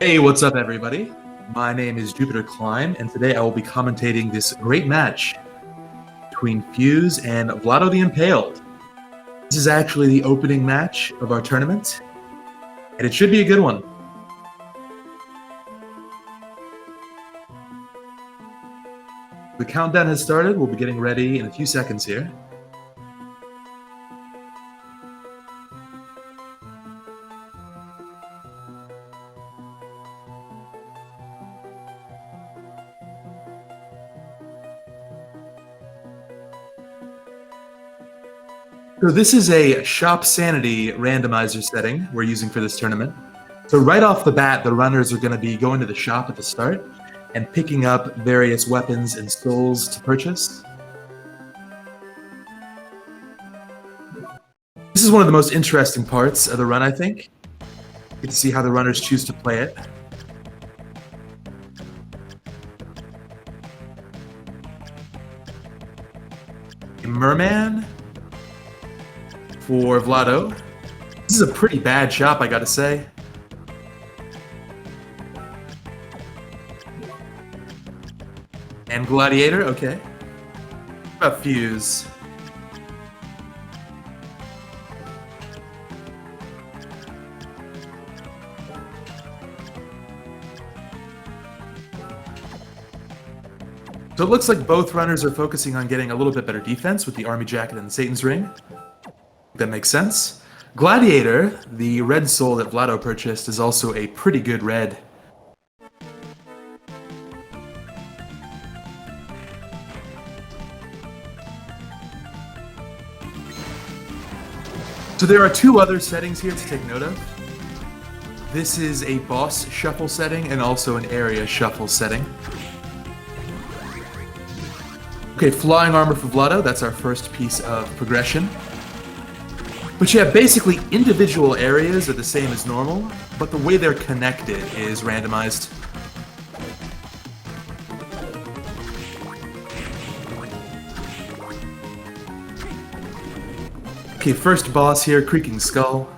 Hey, what's up, everybody? My name is Jupiter Klein, and today I will be commentating this great match between Fuse and Vlado the Impaled. This is actually the opening match of our tournament, and it should be a good one. The countdown has started. We'll be getting ready in a few seconds here. So this is a Shop Sanity randomizer setting we're using for this tournament. So right off the bat, the runners are going to be going to the shop at the start and picking up various weapons and souls to purchase. This is one of the most interesting parts of the run, I think. Get to see how the runners choose to play it. A Merman for Vlado. This is a pretty bad shop, I gotta say. And Gladiator, okay. What about Fuse? So it looks like both runners are focusing on getting a little bit better defense with the Army Jacket and the Satan's Ring. That makes sense. Gladiator, the red soul that Vlado purchased, is also a pretty good red. So there are two other settings here to take note of. This is a boss shuffle setting and also an area shuffle setting. Okay, flying armor for Vlado, that's our first piece of progression. But yeah, basically individual areas are the same as normal, but the way they're connected is randomized. Okay, first boss here, Creaking Skull.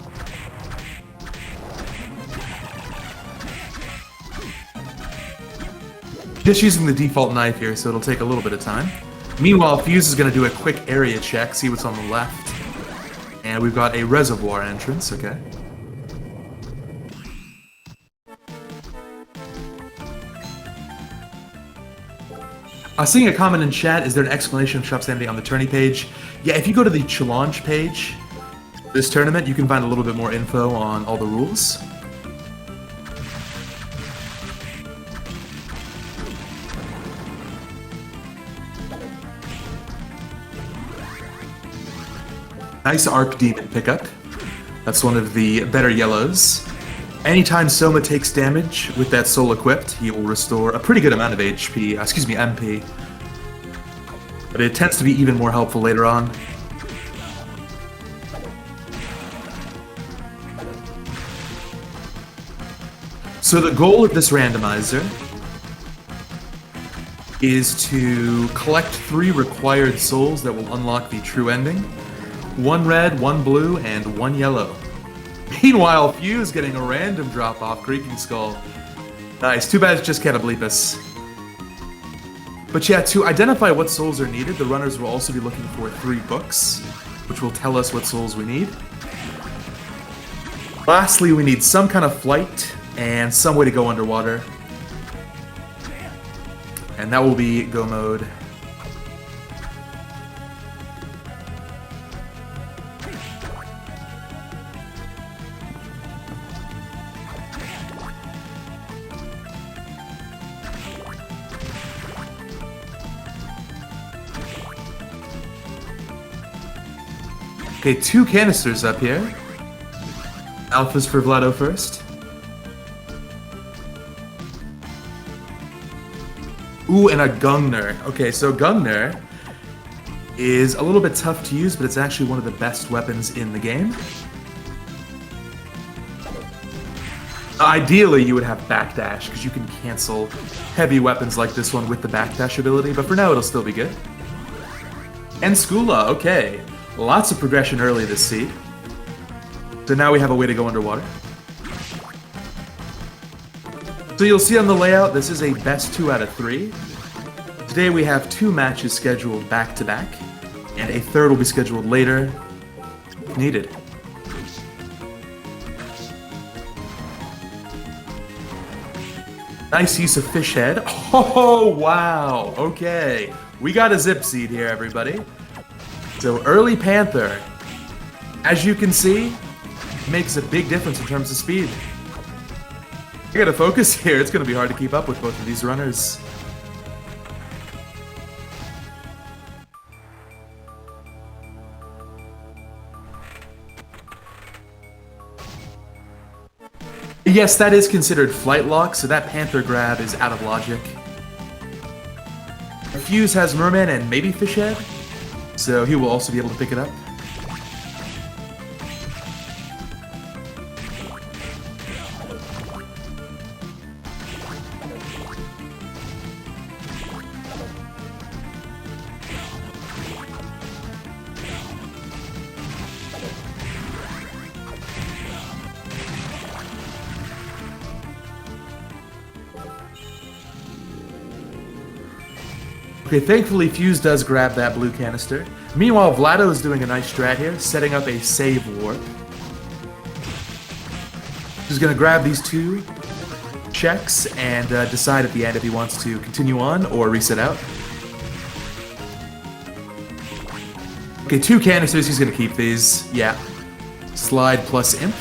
Just using the default knife here, so it'll take a little bit of time. Meanwhile, Fuse is going to do a quick area check, see what's on the left. And we've got a reservoir entrance, okay. I was seeing a comment in chat, is there an explanation of Shop Sanity on the tourney page? Yeah, if you go to the challenge page, this tournament, you can find a little bit more info on all the rules. Nice Arc Demon pickup. That's one of the better yellows. Anytime Soma takes damage with that soul equipped, he will restore a pretty good amount of MP. But it tends to be even more helpful later on. So the goal of this randomizer is to collect 3 required souls that will unlock the true ending. 1 red, 1 blue, and 1 yellow. Meanwhile, Fuse getting a random drop-off, Creaking Skull. Nice, too bad it just can't bleep us. But yeah, to identify what souls are needed, the runners will also be looking for 3 books, which will tell us what souls we need. Lastly, we need some kind of flight and some way to go underwater. And that will be Go Mode. Okay, 2 canisters up here. Alphas for Vlado first. Ooh, and a Gungnir. Okay, so Gungnir is a little bit tough to use, but it's actually one of the best weapons in the game. Ideally, you would have backdash, because you can cancel heavy weapons like this one with the backdash ability, but for now it'll still be good. And Skula, okay. Lots of progression early this seed. So now we have a way to go underwater. So you'll see on the layout, this is a best 2 out of 3. Today we have 2 matches scheduled back-to-back, and a third will be scheduled later, if needed. Nice use of fish head. Oh, wow. Okay. We got a zip seed here, everybody. So early Panther, as you can see, makes a big difference in terms of speed. I gotta focus here. It's gonna be hard to keep up with both of these runners. Yes, that is considered flight lock, so that Panther grab is out of logic. Fuse has Merman and maybe Fishhead, so he will also be able to pick it up. Okay, thankfully Fuse does grab that blue canister. Meanwhile, Vlado is doing a nice strat here, setting up a save warp. He's gonna grab these 2 checks and decide at the end if he wants to continue on or reset out. Okay, 2 canisters, he's gonna keep these. Yeah. Slide plus imp.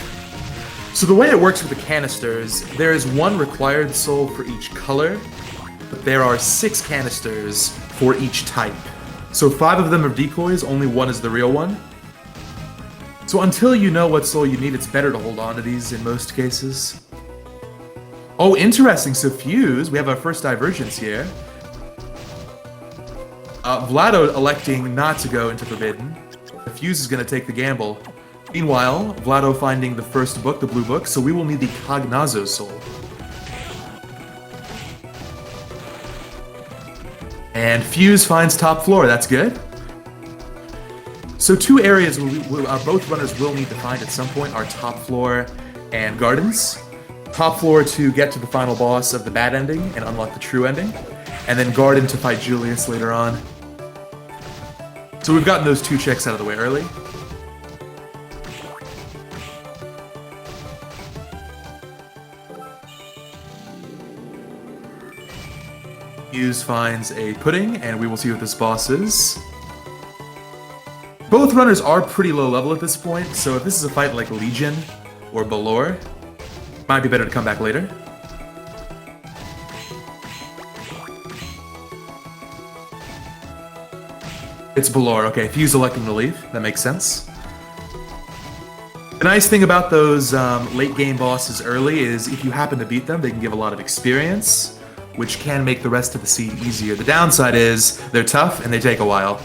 So the way it works with the canisters, there is 1 required soul for each color, but there are 6 canisters for each type. So 5 of them are decoys, only 1 is the real one. So until you know what soul you need, it's better to hold on to these in most cases. Oh, interesting. So Fuse, we have our first divergence here. Vlado electing not to go into Forbidden. Fuse is going to take the gamble. Meanwhile, Vlado finding the first book, the blue book, so we will need the Cognazo soul. And Fuse finds top floor, that's good. So 2 areas both runners will need to find at some point are top floor and gardens. Top floor to get to the final boss of the bad ending and unlock the true ending. And then garden to fight Julius later on. So we've gotten those 2 checks out of the way early. Fuse finds a pudding, and we will see what this boss is. Both runners are pretty low level at this point, so if this is a fight like Legion or Balor, might be better to come back later. It's Balor, okay, Fuse electing to leave, that makes sense. The nice thing about those late game bosses early is if you happen to beat them, they can give a lot of experience, which can make the rest of the seed easier. The downside is they're tough and they take a while.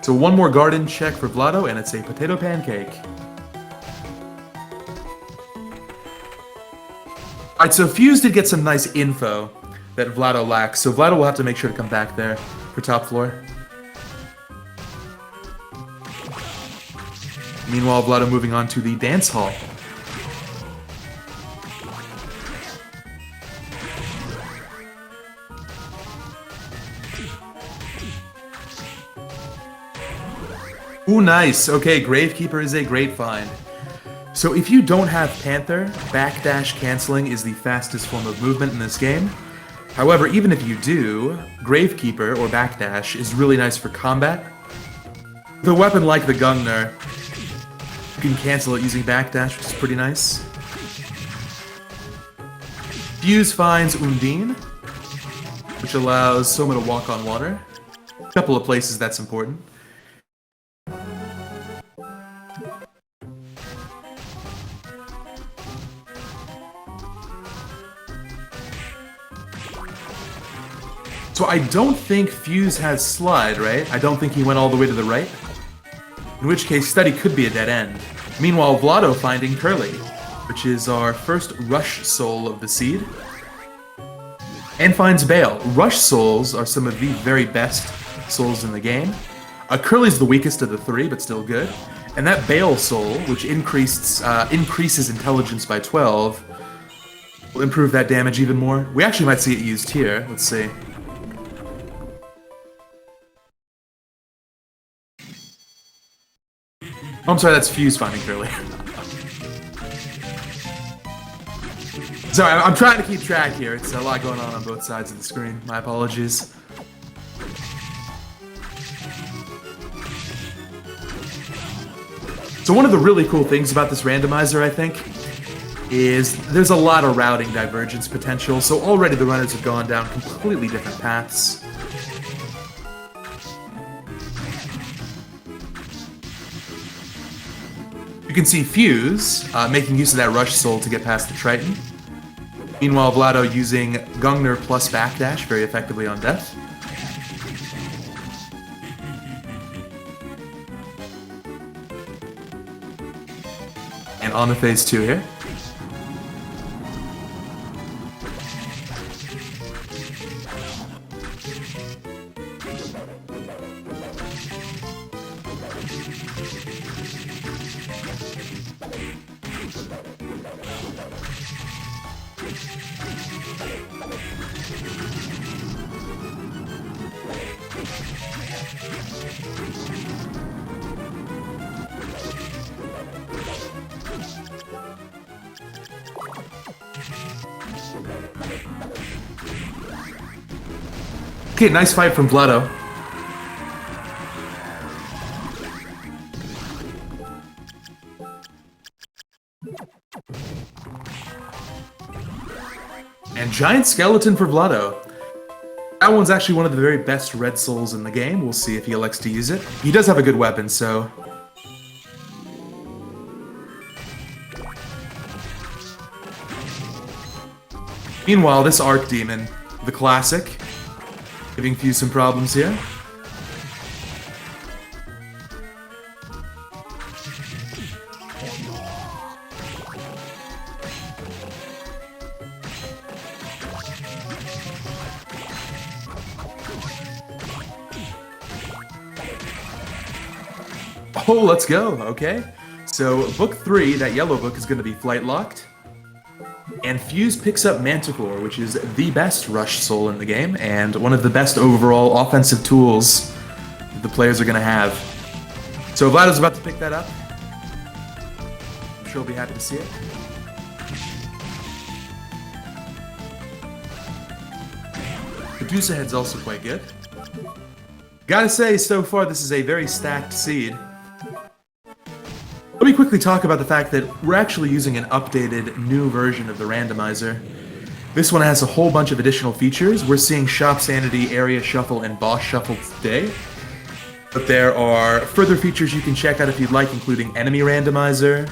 So 1 more garden check for Vlado, and it's a potato pancake. Alright, so Fuse did get some nice info that Vlado lacks, so Vlado will have to make sure to come back there for top floor. Meanwhile, Vlado moving on to the dance hall. Ooh, nice. Okay, Gravekeeper is a great find. So if you don't have Panther, backdash canceling is the fastest form of movement in this game. However, even if you do, Gravekeeper or backdash is really nice for combat. With a weapon like the Gungnir, you can cancel it using backdash, which is pretty nice. Fuse finds Undine, which allows Soma to walk on water. A couple of places that's important. So I don't think Fuse has Slide, right? I don't think he went all the way to the right. In which case, Study could be a dead end. Meanwhile, Vlado finding Curly, which is our first Rush Soul of the seed. And finds Bale. Rush Souls are some of the very best souls in the game. Curly's the weakest of the three, but still good. And that Bale Soul, which increases intelligence by 12, will improve that damage even more. We actually might see it used here. Let's see. Oh, I'm sorry, that's Fuse finding Curly. Sorry, I'm trying to keep track here. It's a lot going on both sides of the screen. My apologies. So one of the really cool things about this randomizer, I think, is there's a lot of routing divergence potential. So already the runners have gone down completely different paths. You can see Fuse making use of that Rush Soul to get past the Triton. Meanwhile, Vlado using Gungner plus Backdash very effectively on Death. And on to phase 2 here. Okay, nice fight from Vlado. And Giant Skeleton for Vlado. That one's actually one of the very best red souls in the game. We'll see if he elects to use it. He does have a good weapon, so... Meanwhile, this Archdemon, the classic, giving Fuse some problems here. Oh, let's go. Okay. So, book 3, that yellow book, is going to be flight locked. And Fuse picks up Manticore, which is the best Rush Soul in the game, and one of the best overall offensive tools the players are going to have. So Vlado's about to pick that up. I'm sure he'll be happy to see it. Medusa Head's also quite good. Gotta say, so far this is a very stacked seed. Let me quickly talk about the fact that we're actually using an updated, new version of the randomizer. This one has a whole bunch of additional features. We're seeing Shop Sanity, Area Shuffle, and Boss Shuffle today. But there are further features you can check out if you'd like, including Enemy Randomizer,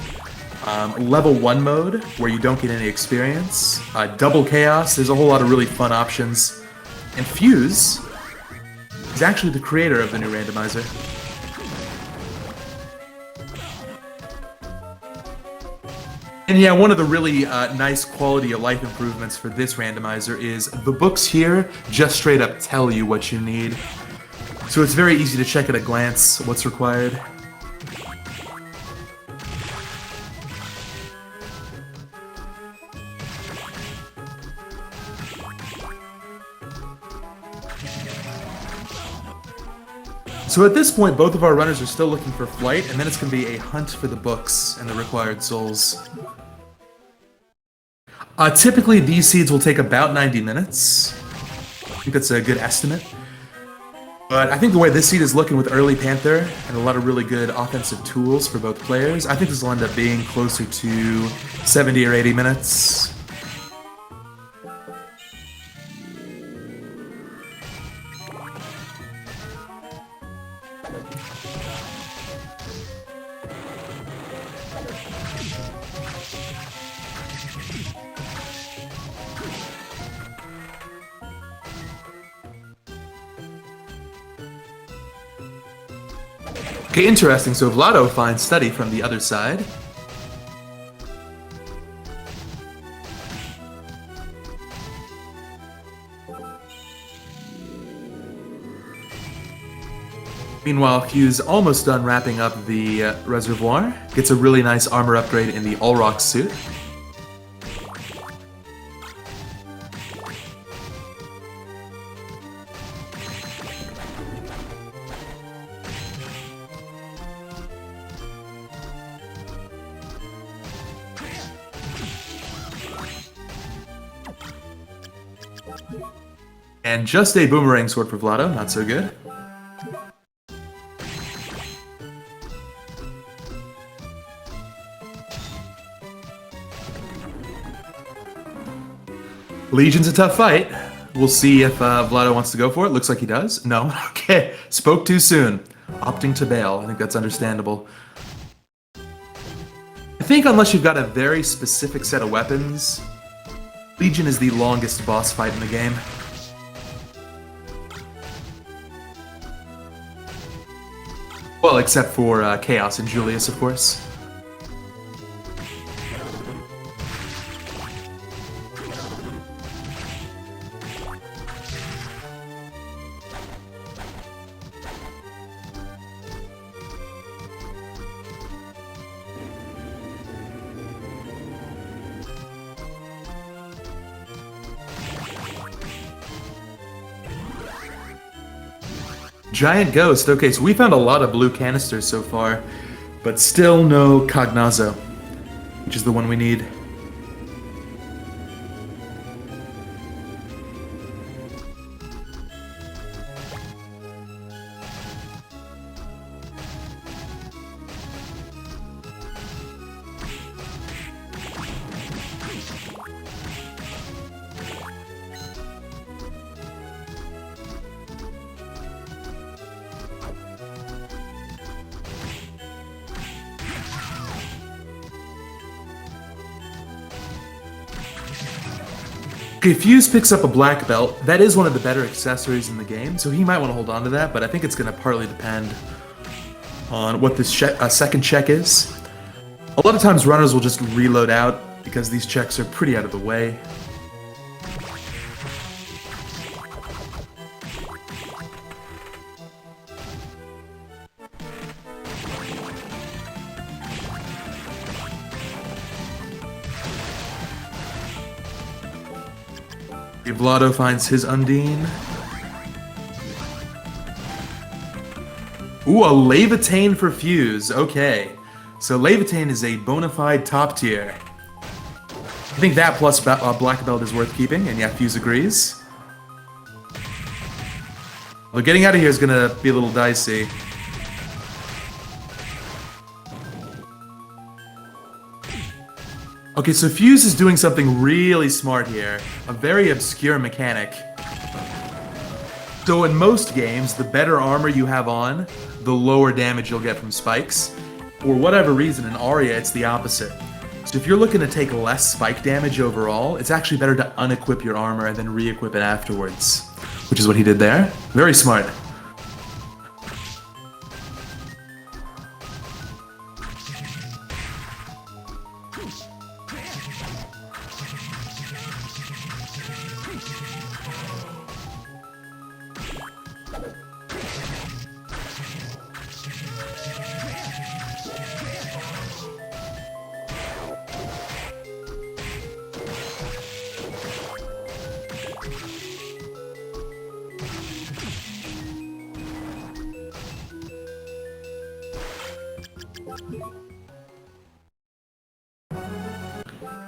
Level 1 mode, where you don't get any experience, Double Chaos, there's a whole lot of really fun options. And Fuse is actually the creator of the new randomizer. And yeah, one of the really nice quality of life improvements for this randomizer is the books here just straight up tell you what you need. So it's very easy to check at a glance what's required. So at this point, both of our runners are still looking for flight, and then it's going to be a hunt for the books and the required souls. Typically, these seeds will take about 90 minutes. I think that's a good estimate. But I think the way this seed is looking with early Panther and a lot of really good offensive tools for both players, I think this will end up being closer to 70 or 80 minutes. Okay, interesting. So Vlado finds Study from the other side. Meanwhile, Fuse almost done wrapping up the reservoir. Gets a really nice armor upgrade in the All-Rock suit. And just a boomerang sword for Vlado, not so good. Legion's a tough fight. We'll see if Vlado wants to go for it. Looks like he does. No? Okay. Spoke too soon. Opting to bail. I think that's understandable. I think unless you've got a very specific set of weapons, Legion is the longest boss fight in the game. Well, except for Chaos and Julius, of course. Giant Ghost. Okay, so we found a lot of blue canisters so far, but still no Cognazo, which is the one we need. Okay, Fuse picks up a black belt. That is one of the better accessories in the game, so he might want to hold on to that, but I think it's going to partly depend on what this second check is. A lot of times runners will just reload out because these checks are pretty out of the way. Vlado finds his Undine. Ooh, a Levitain for Fuse. Okay. So Levitain is a bona fide top tier. I think that plus Black Belt is worth keeping, and yeah, Fuse agrees. Well, getting out of here is going to be a little dicey. Okay, so Fuse is doing something really smart here. A very obscure mechanic. So in most games, the better armor you have on, the lower damage you'll get from spikes. For whatever reason, in Aria, it's the opposite. So if you're looking to take less spike damage overall, it's actually better to unequip your armor and then re-equip it afterwards. Which is what he did there. Very smart.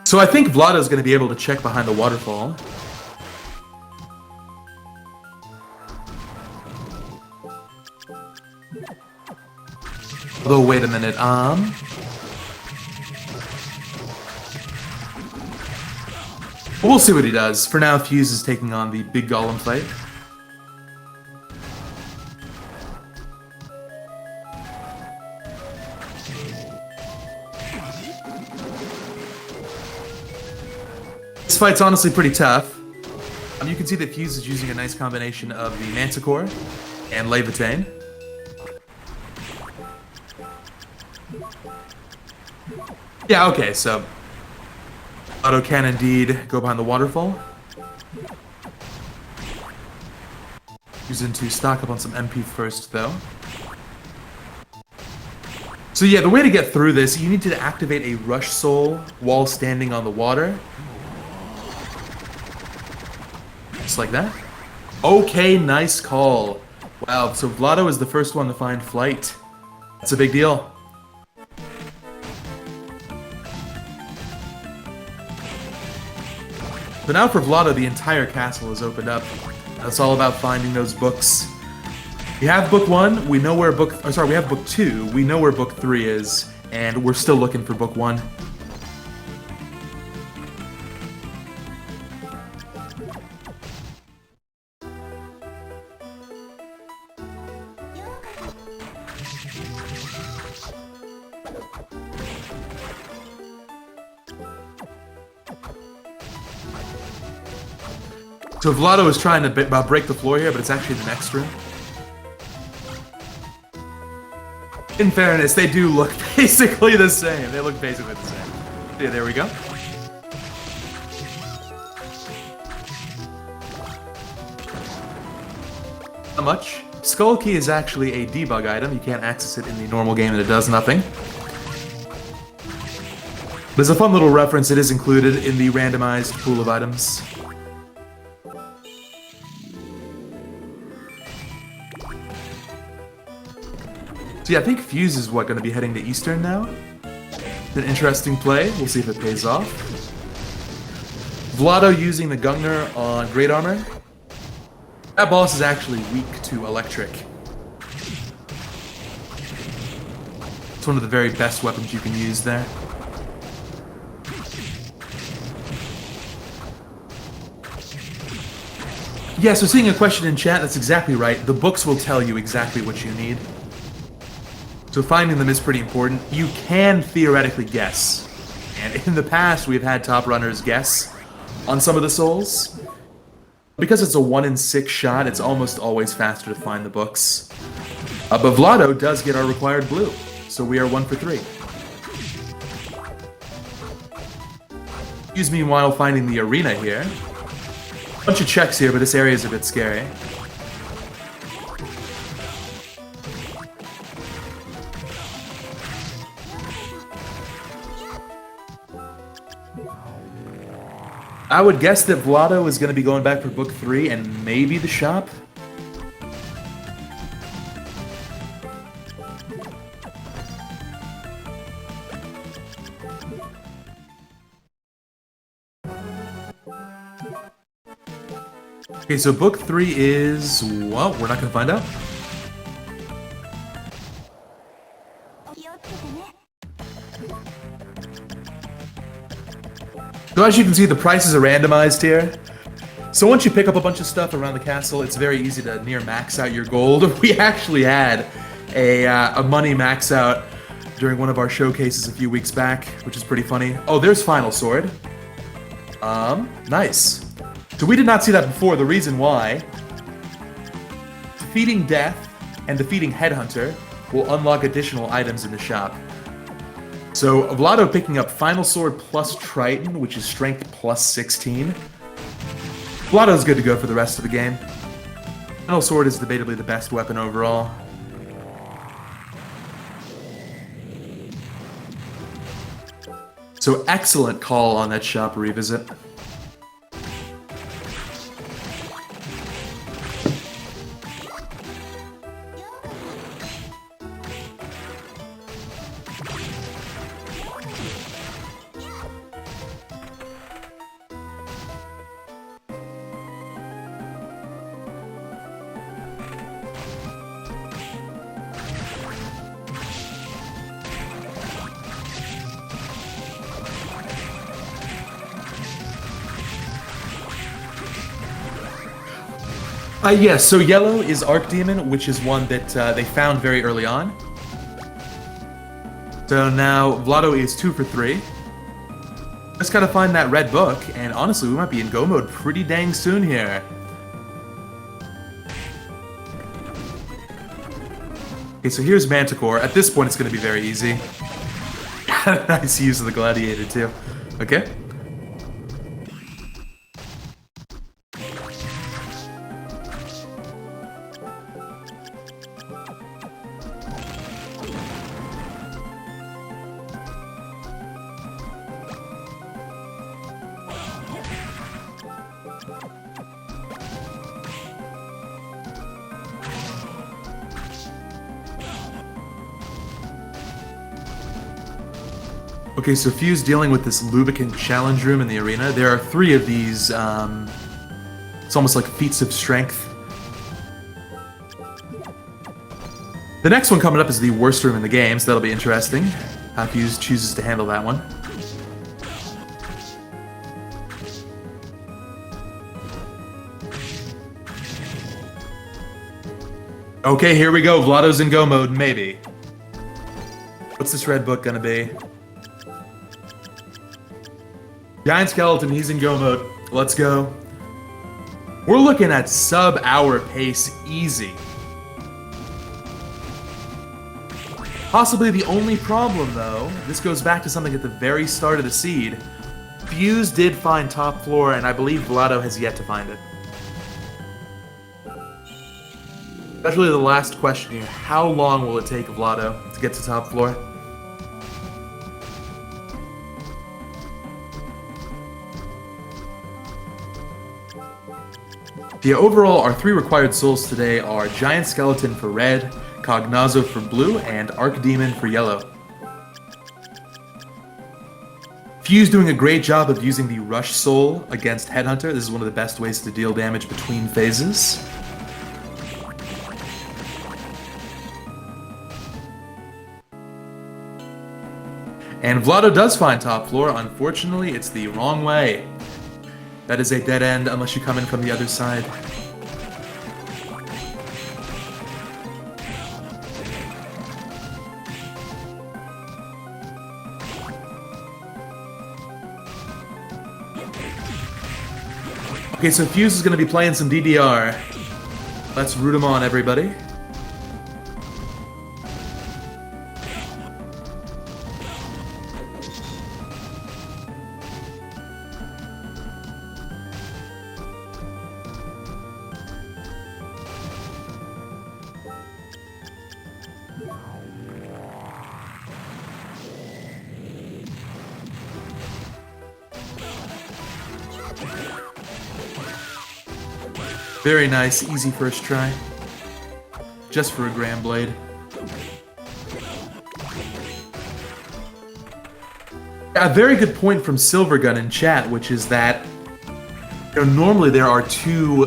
So I think Vlado's going to be able to check behind the waterfall. Although, wait a minute, we'll see what he does. For now, Fuse is taking on the big golem fight. This fight's honestly pretty tough. You can see that Fuse is using a nice combination of the Manticore and Levitain. Yeah, okay, so Auto can indeed go behind the waterfall. Using to stock up on some MP first, though. So yeah, the way to get through this, you need to activate a rush soul while standing on the water. Just like that. Okay, nice call. Wow, so Vlado is the first one to find flight. That's a big deal. So now for Vlado, the entire castle is opened up. It's all about finding those books. We have book 1, we know where we have book 2, we know where book 3 is, and we're still looking for book 1. So Vlado is trying to break the floor here, but it's actually the next room. In fairness, they do look basically the same. They look basically the same. Yeah, there we go. Not much. Skull Key is actually a debug item. You can't access it in the normal game and it does nothing. But as a fun little reference, it is included in the randomized pool of items. So yeah, I think Fuse is going to be heading to Eastern now. It's an interesting play. We'll see if it pays off. Vlado using the Gungnir on Great Armor. That boss is actually weak to Electric. It's one of the very best weapons you can use there. Yeah, so seeing a question in chat, that's exactly right. The books will tell you exactly what you need. So finding them is pretty important. You can theoretically guess. And in the past, we've had top runners guess on some of the souls. Because it's a 1 in 6 shot, it's almost always faster to find the books. But Vlado does get our required blue. So we are 1 for 3. Fuse meanwhile finding the arena here. Bunch of checks here, but this area is a bit scary. I would guess that Vlado is going to be going back for book 3 and maybe the shop. Okay, so book 3 is, well, we're not going to find out. So as you can see, the prices are randomized here. So once you pick up a bunch of stuff around the castle, it's very easy to near max out your gold. We actually had a money max out during one of our showcases a few weeks back, which is pretty funny. Oh, there's Final Sword. Nice. So we did not see that before. The reason why, defeating Death and defeating Headhunter will unlock additional items in the shop. So Vlado picking up Final Sword plus Triton, which is Strength plus 16. Vlado's good to go for the rest of the game. Final Sword is debatably the best weapon overall. So excellent call on that shop revisit. Yes, so yellow is Archdemon, which is one that they found very early on. So now Vlado is 2 for 3. Just gotta find that red book, and honestly, we might be in go mode pretty dang soon here. Okay, so here's Manticore. At this point, it's gonna be very easy. Nice use of the Gladiator, too. Okay. Okay, so Fuse dealing with this lubricant challenge room in the arena. There are 3 of these, it's almost like feats of strength. The next one coming up is the worst room in the game, so that'll be interesting. How Fuse chooses to handle that one. Okay, here we go. Vlado's in go mode, maybe. What's this red book gonna be? Giant Skeleton, he's in go mode. Let's go. We're looking at sub-hour pace easy. Possibly the only problem, though, this goes back to something at the very start of the seed. Fuse did find top floor, and I believe Vlado has yet to find it. That's really the last question here. How long will it take Vlado to get to top floor? The overall, our 3 required souls today are Giant Skeleton for red, Cognazo for blue, and Archdemon for yellow. Fuse doing a great job of using the Rush Soul against Headhunter. This is one of the best ways to deal damage between phases. And Vlado does find top floor. Unfortunately, it's the wrong way. That is a dead end unless you come in from the other side. Okay, so Fuse is going to be playing some DDR. Let's root him on, everybody. Very nice, easy first try. Just for a Grand Blade. A very good point from Silvergun in chat, which is that normally there are 2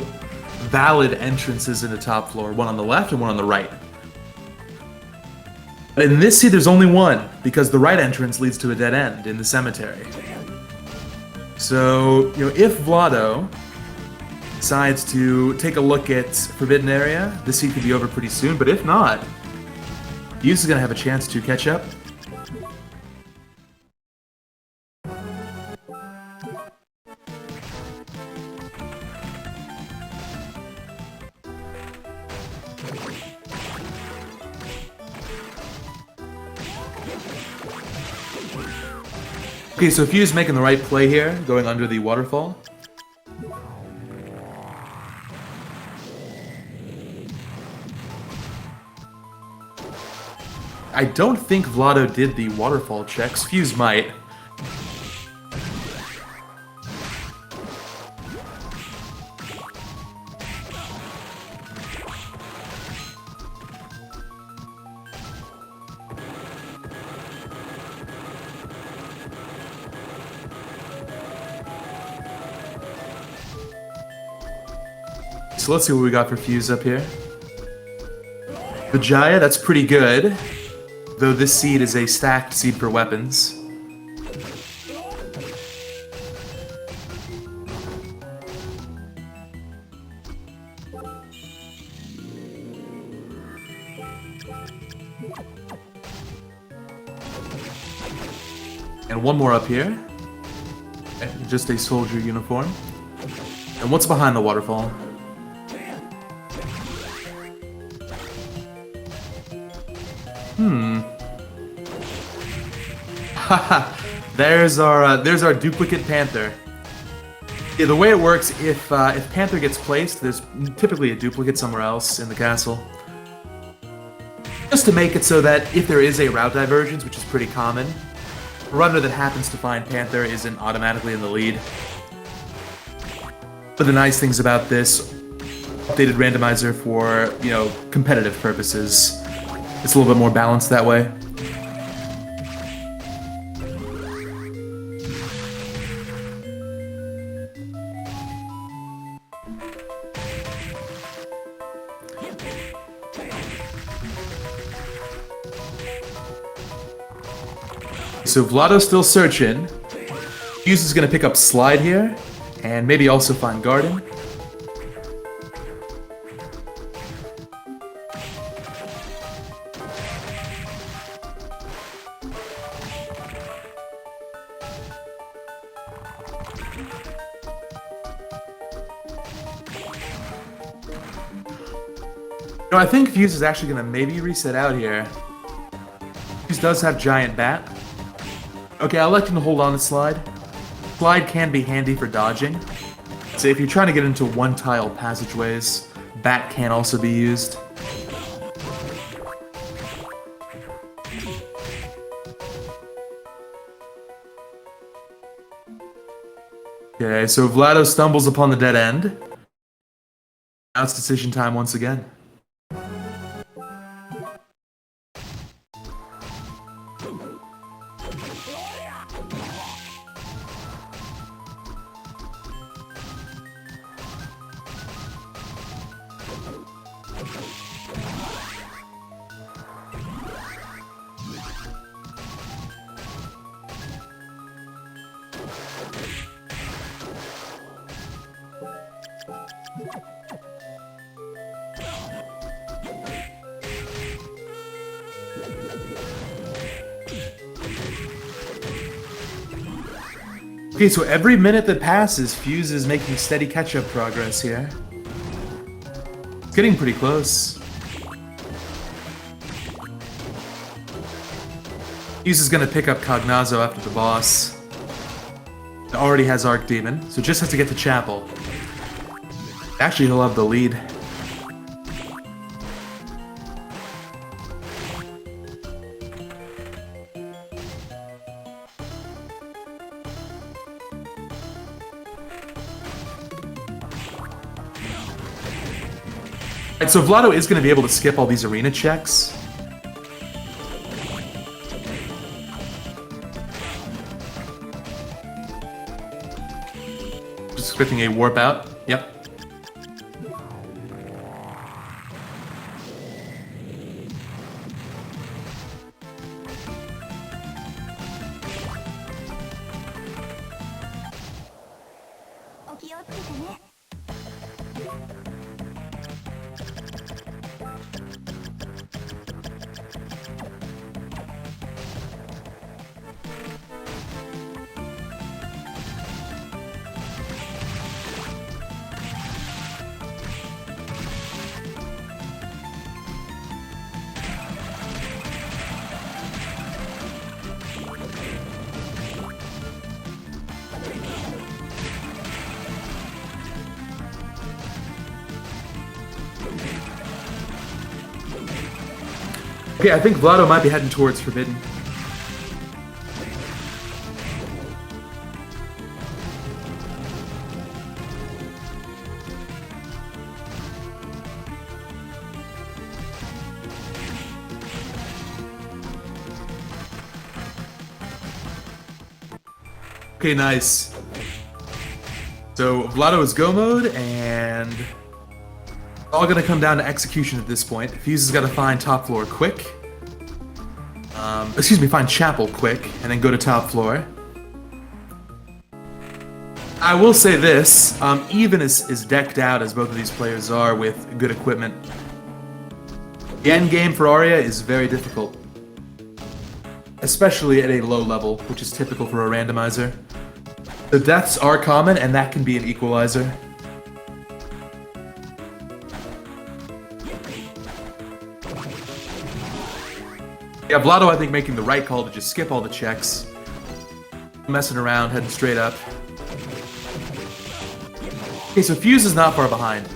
valid entrances into top floor, one on the left and one on the right. But in this seed, there's only one, because the right entrance leads to a dead end in the cemetery. So, if Vlado decides to take a look at Forbidden Area, this seed could be over pretty soon, but if not, Fuse is going to have a chance to catch up. Okay, so Fuse making the right play here, going under the waterfall. I don't think Vlado did the waterfall checks. Fuse might. So let's see what we got for Fuse up here. Vijaya, that's pretty good. Though this seed is a stacked seed for weapons. And one more up here. Just a soldier uniform. And what's behind the waterfall? There's our duplicate Panther. Yeah, the way it works, if Panther gets placed, there's typically a duplicate somewhere else in the castle. Just to make it so that if there is a route divergence, which is pretty common, a runner that happens to find Panther isn't automatically in the lead. One of the nice things about this updated randomizer for, competitive purposes, it's a little bit more balanced that way. So Vlado's still searching. Fuse is gonna pick up Slide here, and maybe also find Garden. No, I think Fuse is actually gonna maybe reset out here. Fuse does have Giant Bat. Okay, I'll let him hold on to Slide. Slide can be handy for dodging. So if you're trying to get into one-tile passageways, Bat can also be used. Okay, so Vlado stumbles upon the dead end. Now it's decision time once again. Okay, so every minute that passes, Fuse is making steady catch-up progress here. It's getting pretty close. Fuse is gonna pick up Cognazzo after the boss. It already has Arc Demon, so just has to get to Chapel. Actually, he'll have the lead. Alright, so Vlado is going to be able to skip all these arena checks. Just expecting a warp out. Yep. Okay, I think Vlado might be heading towards Forbidden. Okay, nice. So Vlado is go mode, and it's all gonna come down to execution at this point. Fuse has got to find top floor quick. Find Chapel quick, and then go to top floor. I will say this, even as decked out as both of these players are with good equipment, the end game for Aria is very difficult. Especially at a low level, which is typical for a randomizer. The deaths are common, and that can be an equalizer. Yeah, Vlado, I think, making the right call to just skip all the checks. Messing around, heading straight up. Okay, so Fuse is not far behind.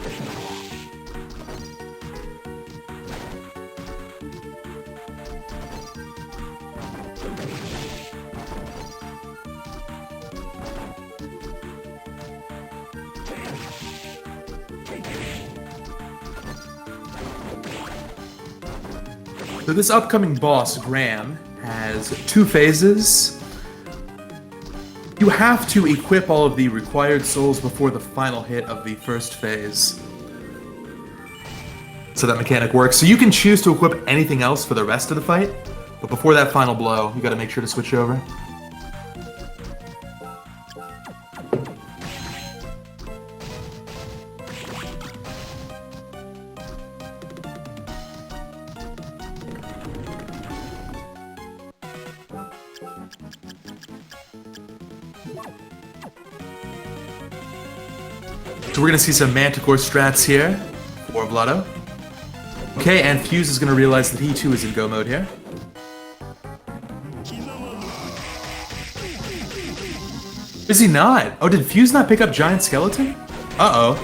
So this upcoming boss, Graham, has 2 phases. You have to equip all of the required souls before the final hit of the first phase. So that mechanic works. So you can choose to equip anything else for the rest of the fight, But before that final blow, you gotta make sure to switch over. So we're gonna see some Manticore strats here for Vlado. Okay, and Fuse is gonna realize that he too is in go mode here. Is he not? Oh, did Fuse not pick up Giant Skeleton? Uh-oh.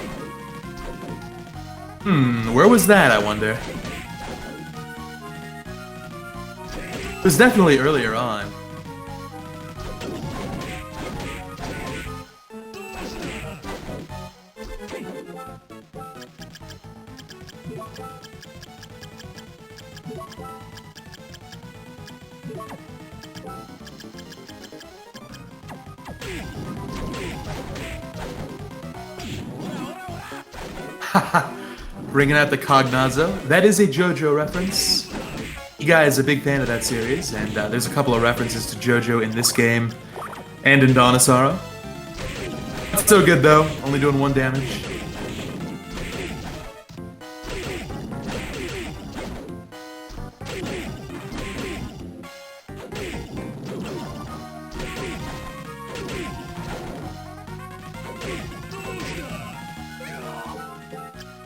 Where was that, I wonder? It was definitely earlier on. Bringing out the Cognazo. That is a JoJo reference. You guys are a big fan of that series, and there's a couple of references to JoJo in this game and in Donasaro. Not so good though, only doing 1 damage.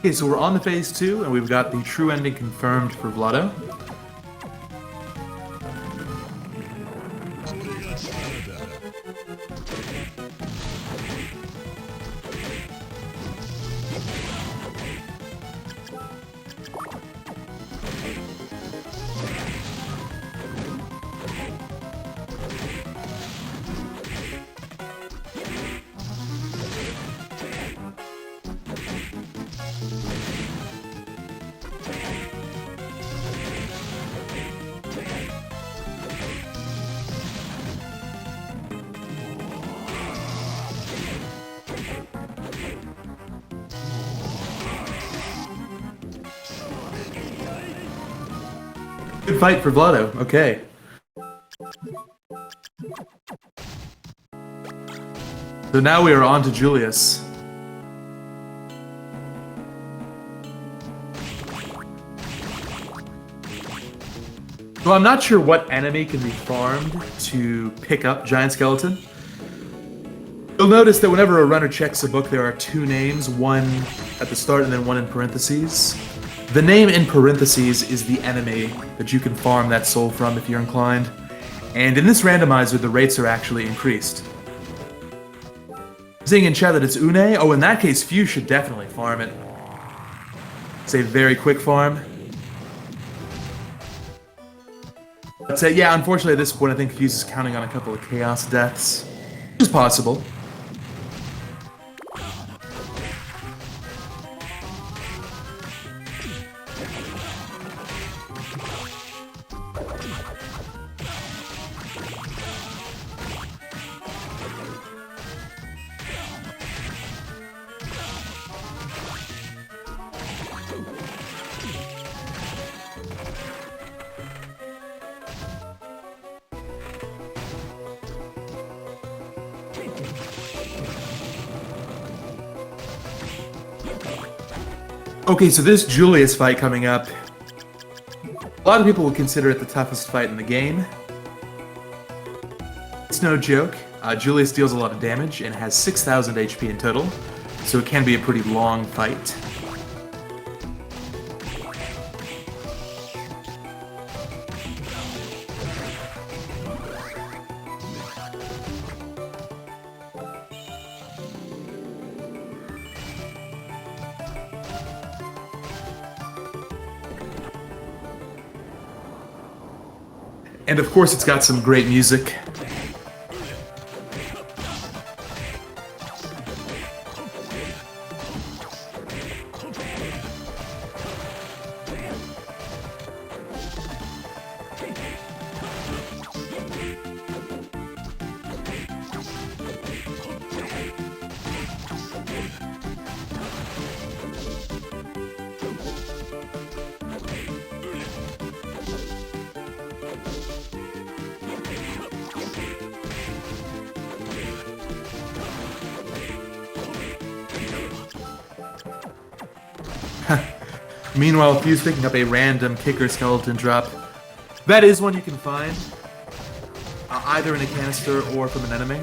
Okay, so we're on to phase 2, and we've got the true ending confirmed for Vlado. Good fight for Vlado, okay. So now we are on to Julius. So I'm not sure what enemy can be farmed to pick up Giant Skeleton. You'll notice that whenever a runner checks a book, there are 2 names, one at the start and then one in parentheses. The name in parentheses is the enemy that you can farm that soul from if you're inclined. And in this randomizer, the rates are actually increased. Seeing in chat that it's Une, oh, in that case, Fuse should definitely farm it. It's a very quick farm. But yeah, unfortunately at this point, I think Fuse is counting on a couple of Chaos deaths. Which is possible. Okay, so this Julius fight coming up, a lot of people would consider it the toughest fight in the game. It's no joke. Julius deals a lot of damage and has 6,000 HP in total, so it can be a pretty long fight. And of course it's got some great music. Meanwhile, Fuse picking up a random kicker skeleton drop. That is one you can find, either in a canister or from an enemy.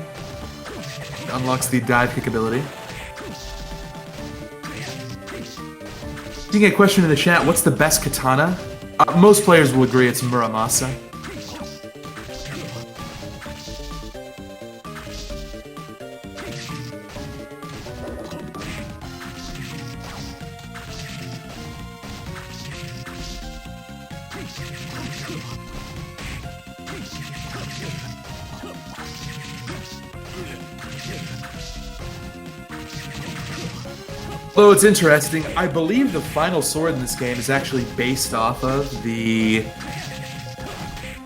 It unlocks the dive kick ability. Seeing a question in the chat, what's the best katana? Most players will agree it's Muramasa. Although it's interesting, I believe the final sword in this game is actually based off of the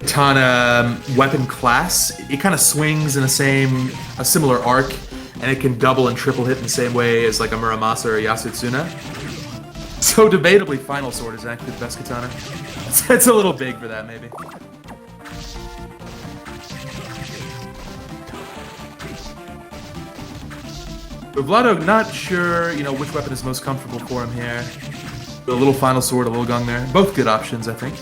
katana weapon class. It kind of swings in a similar arc, and it can double and triple hit in the same way as like a Muramasa or a Yasutsuna. So debatably, final sword is actually the best katana. It's a little big for that, maybe. But Vlado, not sure, which weapon is most comfortable for him here. A little final sword, a little gung there. Both good options, I think.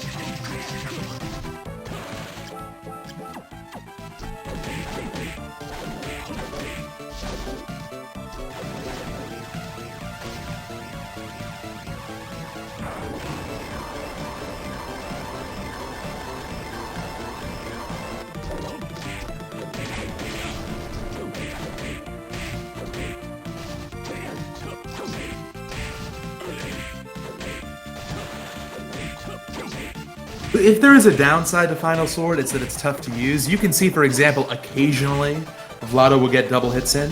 If there is a downside to Final Sword, it's that it's tough to use. You can see, for example, occasionally Vlado will get double hits in,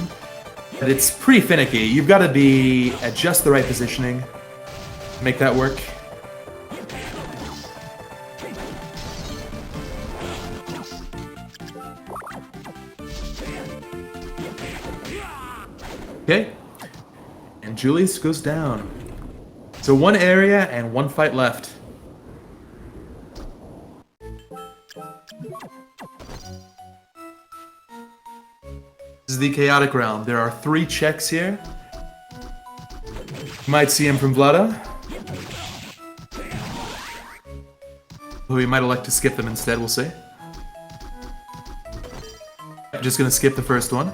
but it's pretty finicky. You've got to be at just the right positioning to make that work. Okay, and Julius goes down. So one area and one fight left. This is the Chaotic Realm. There are 3 checks here. You might see him from Vlado. Or we might elect to skip them instead, we'll see. I'm just gonna skip the first one.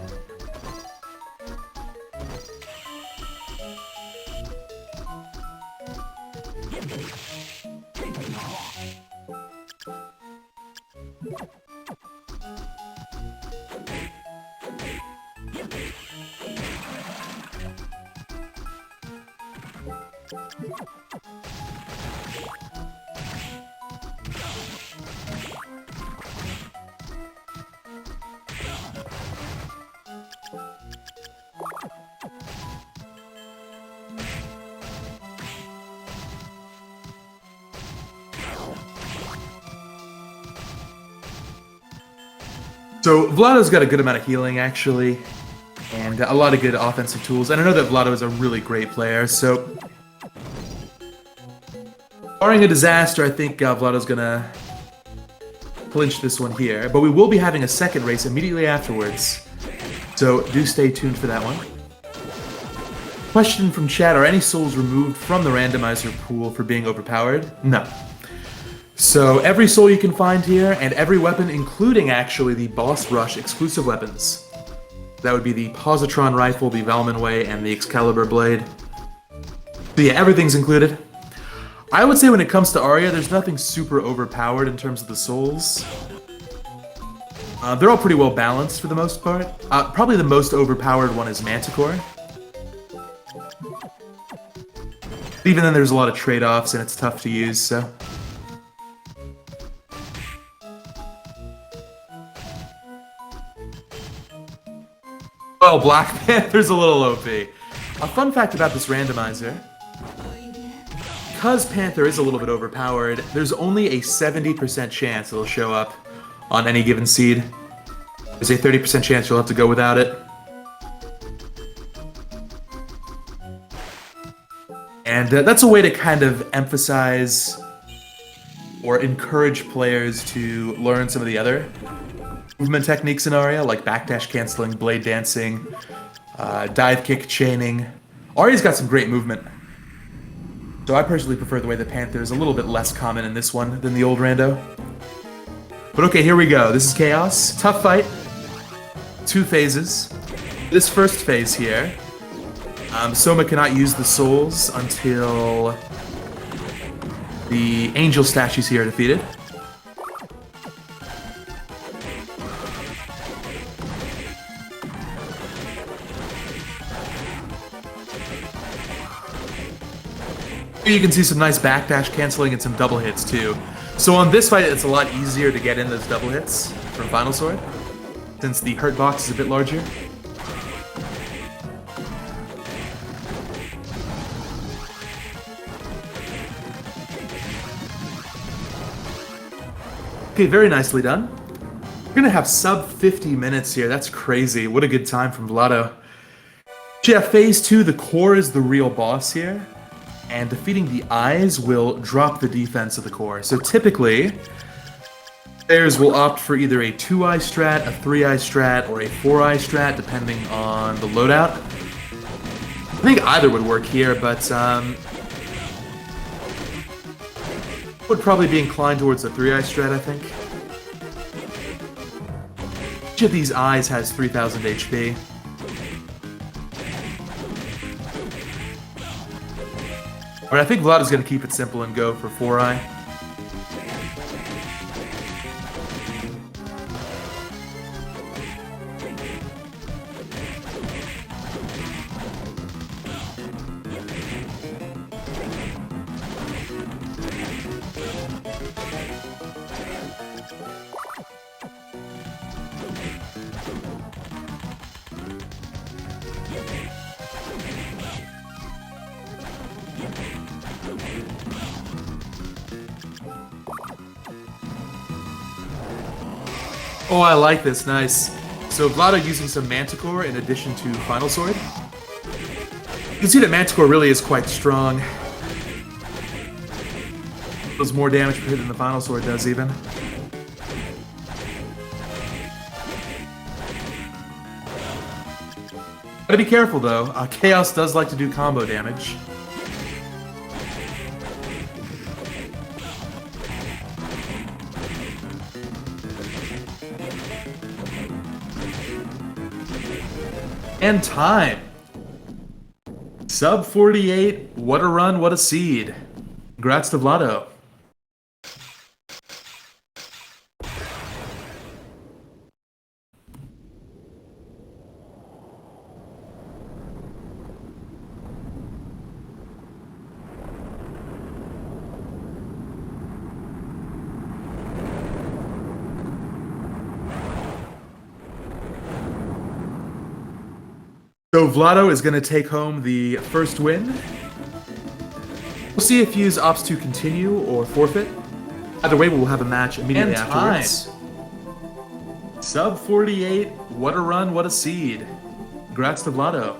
So Vlado's got a good amount of healing, actually, and a lot of good offensive tools. And I know that Vlado is a really great player, so barring a disaster, I think Vlado's gonna clinch this one here. But we will be having a second race immediately afterwards, so do stay tuned for that one. Question from chat, are any souls removed from the randomizer pool for being overpowered? No. So every soul you can find here, and every weapon, including actually the boss rush exclusive weapons. That would be the Positron rifle, the Valman Way, and the Excalibur blade. So yeah, everything's included. I would say when it comes to Aria, there's nothing super overpowered in terms of the souls. They're all pretty well balanced for the most part. Probably the most overpowered one is Manticore. Even then, there's a lot of trade-offs, and it's tough to use, so... Oh, Black Panther's a little OP. A fun fact about this randomizer, because Panther is a little bit overpowered, there's only a 70% chance it'll show up on any given seed. There's a 30% chance you'll have to go without it. And that's a way to kind of emphasize or encourage players to learn some of the other movement techniques in Aria, like backdash canceling, blade dancing, dive kick chaining. Aria's got some great movement. So I personally prefer the way the Panther is a little bit less common in this one than the old Rando. But okay, here we go. This is Chaos. Tough fight. 2 phases. This first phase here, Soma cannot use the souls until the angel statues here are defeated. You can see some nice backdash canceling and some double hits too. So on this fight, it's a lot easier to get in those double hits from Final Sword, since the hurt box is a bit larger. Okay, very nicely done. We're gonna have sub 50 minutes here. That's crazy. What a good time from Vlado. So yeah, phase 2, the core is the real boss here. And defeating the eyes will drop the defense of the core. So typically, players will opt for either a 2-eye strat, a 3-eye strat, or a 4-eye strat, depending on the loadout. I think either would work here, but would probably be inclined towards the 3-eye strat, I think. Each of these eyes has 3000 HP. But I think Vlad is going to keep it simple and go for 4-eye. Oh, I like this. Nice. So Vlado using some Manticore in addition to Final Sword. You can see that Manticore really is quite strong. Does more damage per hit than the Final Sword does, even. Gotta be careful, though. Chaos does like to do combo damage. And time. Sub 48. What a run, what a seed. Congrats to Vlado. So Vlado is going to take home the first win. We'll see if Fuse opts to continue or forfeit. Either way, we'll have a match immediately afterwards. Sub 48. What a run, what a seed. Congrats to Vlado.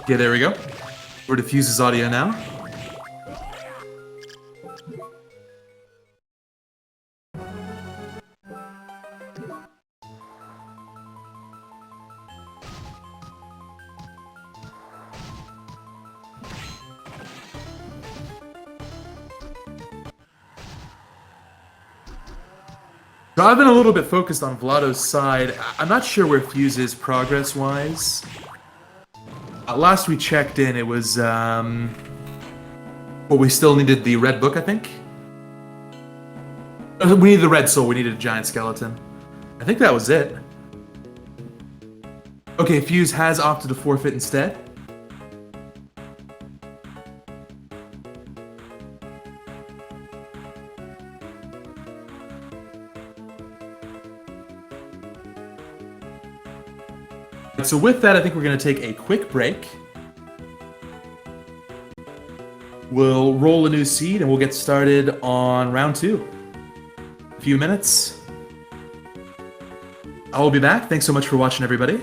Okay, there we go. We're to Fuse's audio now. So I've been a little bit focused on Vlado's side. I'm not sure where Fuse is progress-wise. Last we checked in, it was, well, we still needed the red book, I think? We needed the red soul, we needed a giant skeleton. I think that was it. Okay, Fuse has opted to forfeit instead. So with that, I think we're going to take a quick break. We'll roll a new seed and we'll get started on round 2. A few minutes. I will be back. Thanks so much for watching, everybody.